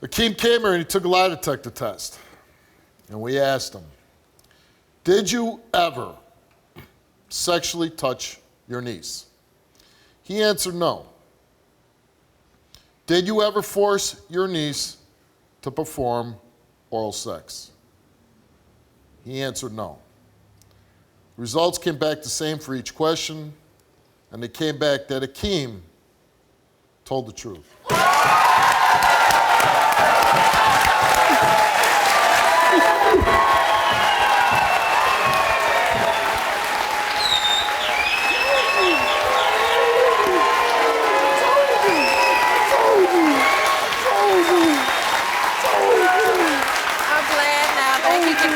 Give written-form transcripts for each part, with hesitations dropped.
Akeem came here and he took a lie detector test. And we asked him, did you ever sexually touch your niece? He answered no. Did you ever force your niece to perform oral sex? He answered no. Results came back the same for each question, and they came back that Akeem told the truth.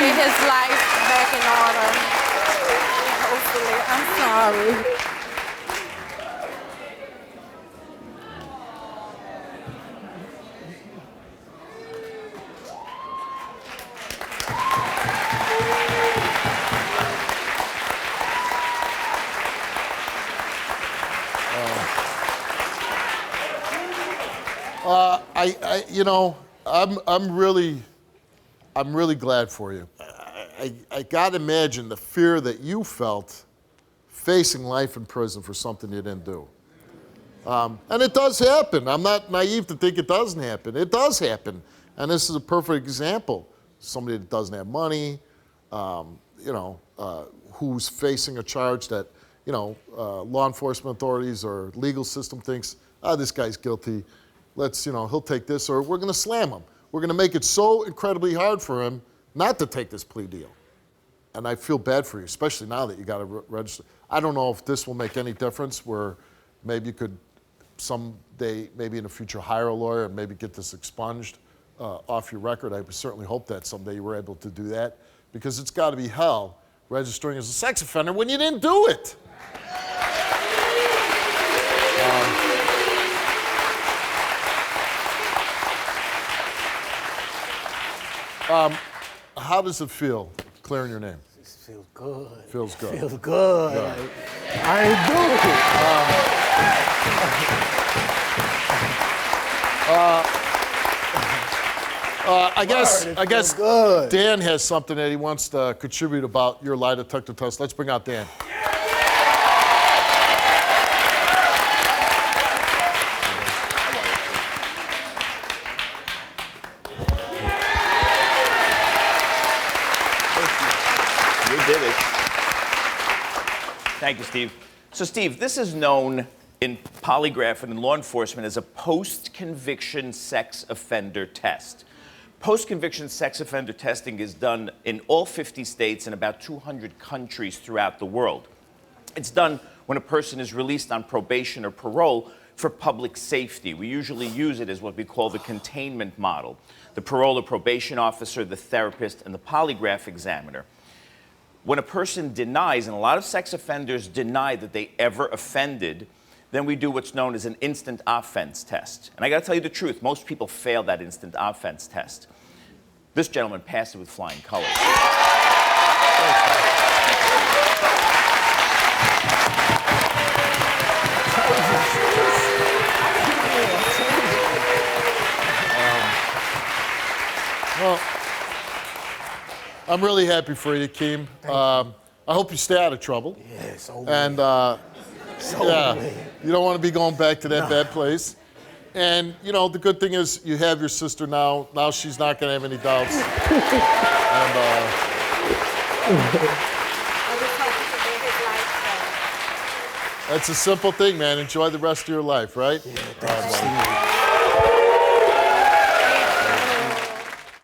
His life back in order. Hopefully, I'm sorry. I'm really glad for you. I gotta imagine the fear that you felt facing life in prison for something you didn't do. And it does happen. I'm not naive to think it doesn't happen. It does happen. And this is a perfect example. Somebody that doesn't have money, who's facing a charge that, law enforcement authorities or legal system thinks, this guy's guilty. He'll take this, or we're gonna slam him. We're gonna make it so incredibly hard for him not to take this plea deal. And I feel bad for you, especially now that you got to register. I don't know if this will make any difference, where maybe you could someday, maybe in the future, hire a lawyer and maybe get this expunged off your record. I certainly hope that someday you were able to do that, because it's got to be hell registering as a sex offender when you didn't do it. How does it feel clearing your name? It feels good. Feels good. Feels good. Yeah. I ain't doing it. I guess good. Dan has something that he wants to contribute about your lie detector test. Let's bring out Dan. Did it. Thank you, Steve. So, Steve, this is known in polygraph and in law enforcement as a post-conviction sex offender test. Post-conviction sex offender testing is done in all 50 states and about 200 countries throughout the world. It's done when a person is released on probation or parole for public safety. We usually use it as what we call the containment model. The parole or probation officer, the therapist, and the polygraph examiner. When a person denies, and a lot of sex offenders deny that they ever offended, then we do what's known as an instant offense test. And I gotta tell you the truth, most people fail that instant offense test. This gentleman passed it with flying colors. Well, I'm really happy for you, Akeem. I hope you stay out of trouble. Yes, and you don't want to be going back to that bad place. And the good thing is you have your sister now. Now she's not going to have any doubts. That's a simple thing, man. Enjoy the rest of your life, right? Yeah, thanks, Steve.